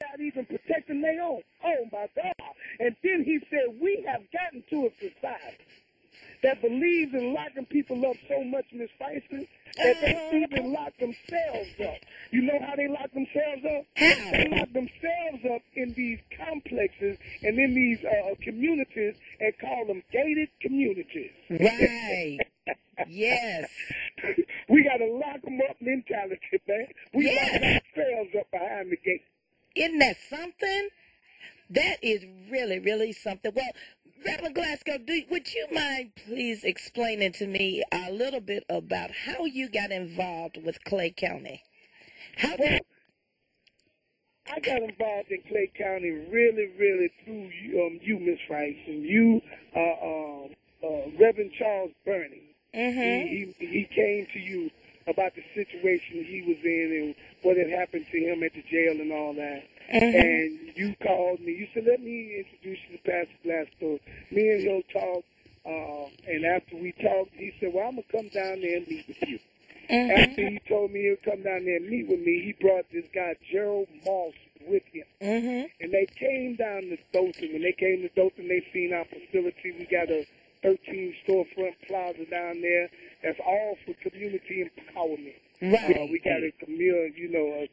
not even protecting their own. Oh, my God. And then he said, we have gotten to a society that believes in locking people up so much, Miss Feisty, that they even lock themselves up. You know how they lock themselves up? They lock themselves up in these complexes and in these communities and call them gated communities. Right. Yes. We got a lock them up mentality, man. We lock ourselves up behind the gate. Isn't that something? That is really, really something. Well, Reverend Glasgow, would you mind please explaining to me a little bit about how you got involved with Clay County? Well, I got involved in Clay County really, really through you, Miss Rice, and you, Reverend Charles Burney. He came to you about the situation he was in and what had happened to him at the jail and all that. And you called me. You said, let me introduce you to Pastor Glasgow. Me and he'll talk. And after we talked, he said, well, I'm going to come down there and meet with you. After he told me he'll come down there and meet with me, he brought this guy, Gerald Moss, with him. And they came down to Dothan. When they came to Dothan, they seen our facility. We got a 13 storefront plaza down there. That's all for community empowerment. Right. We got a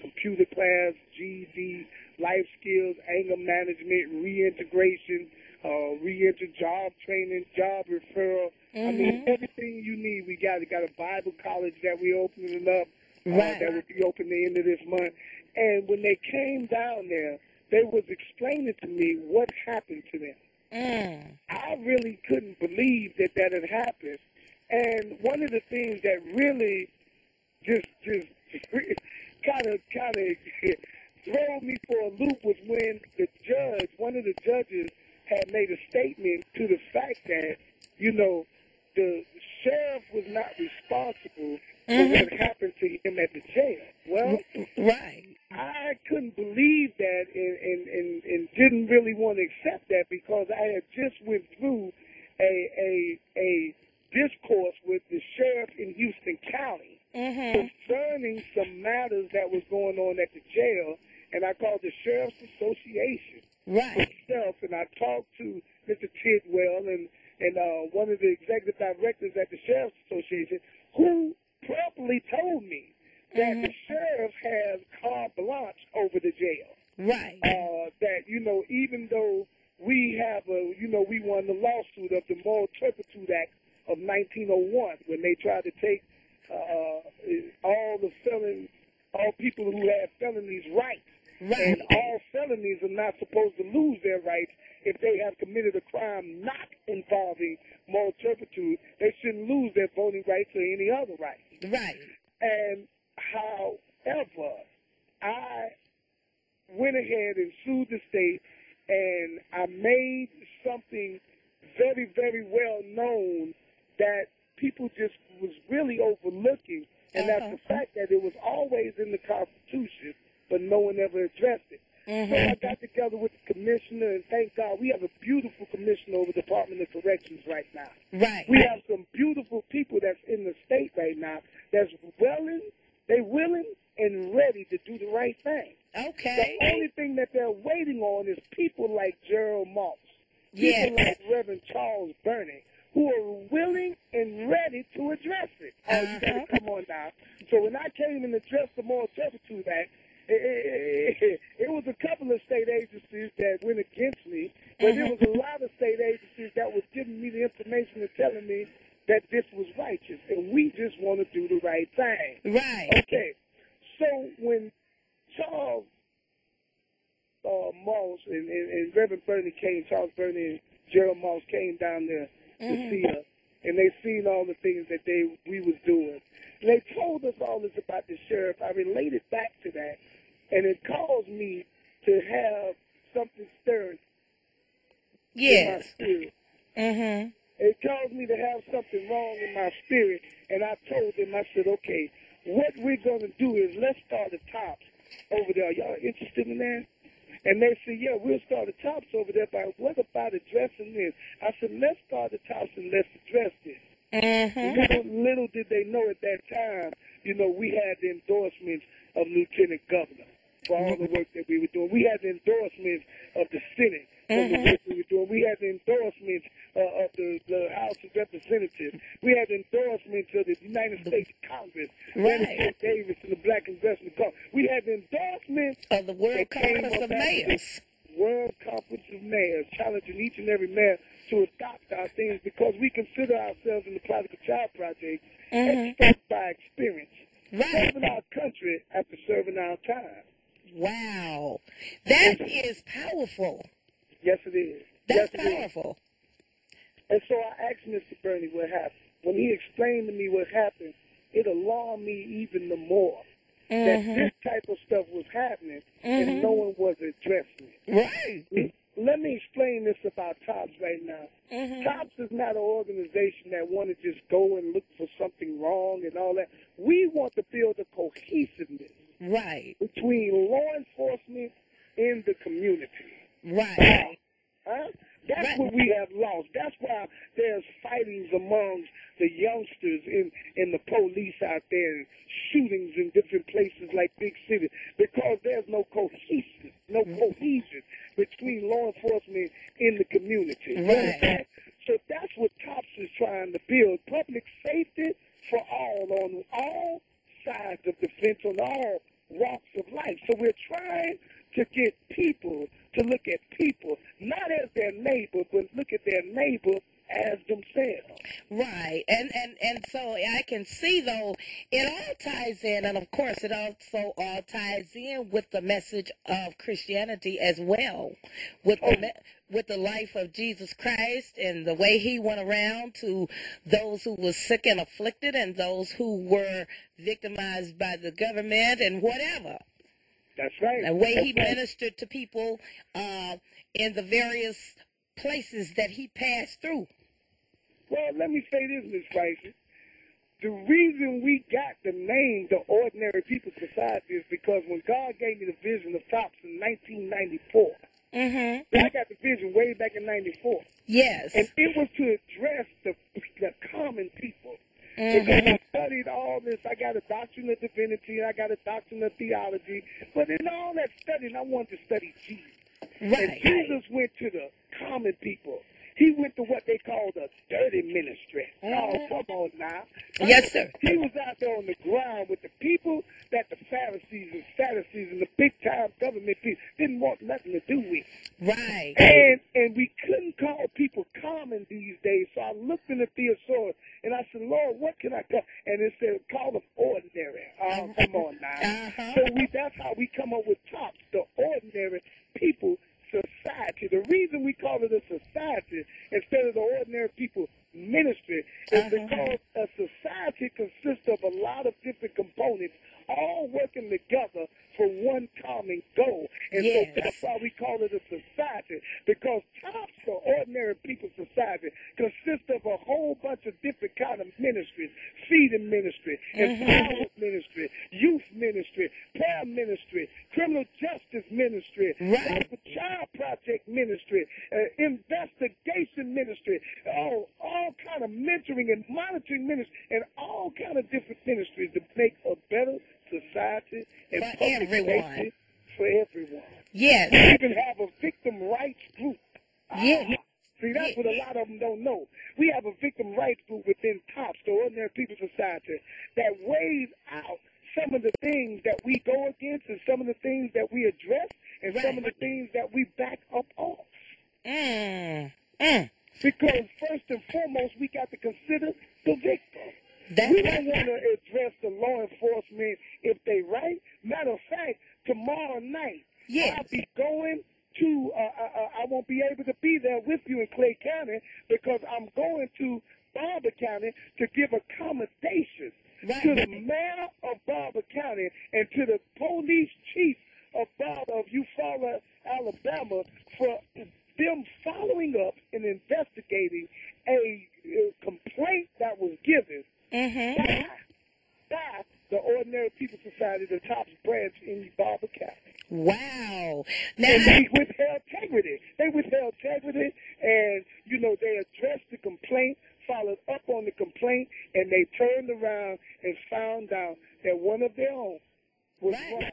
computer class, GED, life skills, anger management, reintegration, reenter job training, job referral. I mean, everything you need, we got. We got a Bible college that we're opening up. That will be open the end of this month. And when they came down there, they was explaining to me what happened to them. I really couldn't believe that had happened. And one of the things that really just kind of throw me for a loop was when one of the judges had made a statement to the fact that, the sheriff was not responsible for what happened to him at the jail. Well, I couldn't believe that and didn't really want to accept that because I had just went through a discourse with the sheriff in Houston County concerning some matters that was going on at the jail, and I called the Sheriff's Association myself, and I talked to Mr. Tidwell and one of the executive directors at the Sheriff's Association, who promptly told me that the sheriff has carte blanche over the jail. That, even though we have we won the lawsuit of the Moral Turpitude Act of 1901 when they tried to take all people who had felonies rights. And all felonies are not supposed to lose their rights if they have committed a crime not involving moral turpitude. They shouldn't lose their voting rights or any other rights. And however, I went ahead and sued the state, and I made something very, very well known that people just was really overlooking, and that's the fact that it was always in the Constitution, but no one ever addressed it. So I got together with the commissioner, and thank God we have a beautiful commissioner over the Department of Corrections right now. We have some beautiful people that's in the state right now that's willing and ready to do the right thing. The only thing that they're waiting on is people like Gerald Moss, people like Reverend Charles Burney, who are willing and ready to address it. You got to come on now. So when I came and addressed the Moral Turpitude Act, it was a couple of state agencies that went against me, but there was a lot of state agencies that was giving me the information and telling me that this was righteous, and we just want to do the right thing. Okay. So when Charles Moss and Reverend Burney came, Charles Burney and Gerald Moss came down there to see us, and they seen all the things that we was doing. And they told us all this about the sheriff. I related back to that, and it caused me to have something stirring in my spirit. It caused me to have something wrong in my spirit, and I told them, I said, okay, what we're going to do is let's start the T.O.P.S over there. Are y'all interested in that? And they said, yeah, we'll start the T.O.P.S over there, but what about addressing this? I said, let's start the T.O.P.S and let's address this. Little did they know at that time, we had the endorsements of Lieutenant Governor. for all the work that we were doing. We had the endorsements of the Senate for the work we were doing. We had the endorsements of the House of Representatives. We had the endorsements of the United States Congress, Senator Davis and the Black Investment Congress. We had the endorsements of the World Conference of Mayors. World Conference of Mayors, challenging each and every mayor to adopt our things because we consider ourselves in the Prodigal Child Project experts by experience. Serving our country after serving our time. Wow. That is powerful. Yes, it is. That's powerful. And so I asked Mr. Bernie what happened. When he explained to me what happened, it alarmed me even the more that this type of stuff was happening and no one was addressing it. Right. Let me explain this about T.O.P.S right now. T.O.P.S is not an organization that want to just go and look for something wrong and all that. We want to build a cohesiveness between law enforcement and the community. Right. That's what we have lost. That's why there's fightings among the youngsters in the police out there, and shootings in different places like big cities, because there's no cohesion between law enforcement and the community. Right. So that's what T.O.P.S is trying to build, public safety for all, on all sides of the fence, on all walks of life. So we're trying to get people to look at people, not as their neighbor, but look at their neighbor as themselves. Right. And so I can see, though, it all ties in, and of course it also all ties in with the message of Christianity as well, with the life of Jesus Christ and the way he went around to those who were sick and afflicted and those who were victimized by the government and whatever. That's right. The way he ministered to people in the various places that he passed through. Well, let me say this, Ms. Price. The reason we got the name the Ordinary People Society is because when God gave me the vision of T.O.P.S in 1994, I got the vision way back in 94. Yes. And it was to address the common people. Because I studied all this. I got a doctrine of divinity, and I got a doctrine of theology. But in all that studying, I wanted to study Jesus. Right. And Jesus went to the common people. He went to what they call the dirty ministry. Oh, come on now. Yes, sir. He was out there on the ground with the people that the Pharisees and Sadducees and the big-time government people didn't want nothing to do with. Right. And we couldn't call people common these days, so I looked in the thesaurus, and I said, Lord, what can I call? And it said, call them ordinary. Oh, come on now. So that's how we come up with T.O.P.S, the Ordinary People Society. The reason we call it a society instead of the Ordinary People Ministry is because a society consists of a lot of different components all working together for one common goal. And so that's why we call it a society, because T.O.P.S, the Ordinary People Society, consists of a whole bunch of different kind of ministries: feeding ministry, empowerment ministry, youth ministry, prayer ministry, criminal justice ministry, child project ministry, investigation ministry, all kind of mentoring and monitoring ministry, and all kind of different ministries to make a better society and for everyone. For everyone. Yes. We even have a victim rights group. Yes. See, that's what a lot of them don't know. We have a victim rights group within T.O.P.S, the Ordinary People Society, that weighs out some of the things that we go against and some of the things that we address and some of the things that we back up off. Because first and foremost, we got to consider the victim. We don't want to address the law enforcement if they right. Matter of fact, tomorrow night, I'll be going to, I won't be able to be there with you in Clay County because I'm going to Barber County to give accommodation to the mayor of Barber County and to the police chief of Eufaula, Alabama, for them following up and investigating a complaint that was given by the Ordinary People Society, the T.O.P.S branch in Barber County. Wow. Now, and they withheld integrity. And, they addressed the complaint, followed up on the complaint, and they turned around and found out that one of their own was wrong.